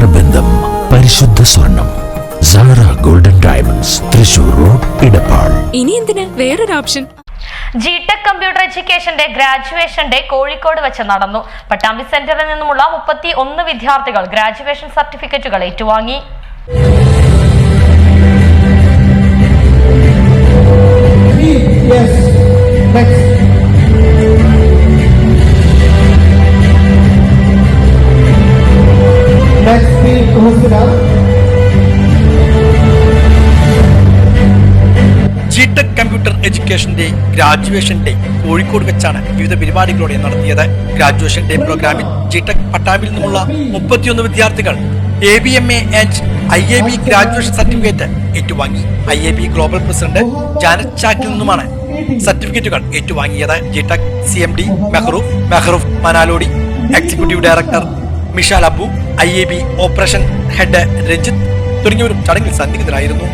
നേത്രബന്ധം, പരിശുദ്ധ സ്വർണം. Sara golden diamonds, Thrissur road, Edappal. ഇനി എന്തിന് വേറൊരു ഓപ്ഷൻ? ജിടെക് കമ്പ്യൂട്ടർ എഡ്യൂക്കേഷന്റെ ഗ്രാജുവേഷൻ ഡേ കോഴിക്കോട് വെച്ച് നടന്നു. പട്ടാമ്പി സെന്ററിൽ നിന്നുമുള്ള 31 വിദ്യാർത്ഥികൾ ഗ്രാജുവേഷൻ സർട്ടിഫിക്കറ്റുകൾ ഏറ്റുവാങ്ങി. ജിടെക് കമ്പ്യൂട്ടർ എഡ്യൂക്കേഷന്റെ ഗ്രാജുവേഷൻ ഡേ കോഴിക്കോട് വെച്ചാണ് വിവിധ പരിപാടികളോടെ നടത്തിയത്. ഗ്രാജുവേഷൻ ഡേ പ്രോഗ്രാമിൽ ജിടെക് പട്ടാമ്പിൽ നിന്നുള്ള 31 വിദ്യാർത്ഥികൾ ABMA and IAB graduation certificate ഏറ്റുവാങ്ങി. IAB ഗ്ലോബൽ പ്രസിഡന്റ് ജാനറ്റ് ചാക്കിൽ നിന്നുമാണ് സർട്ടിഫിക്കറ്റുകൾ ഏറ്റുവാങ്ങിയത്. GTEC CMD Mehroof Manalodi, executive director Mishal Abu, IAB operation head Ranjith തുടങ്ങിയവരും ചടങ്ങിൽ സന്നിഹിതരായിരുന്നു.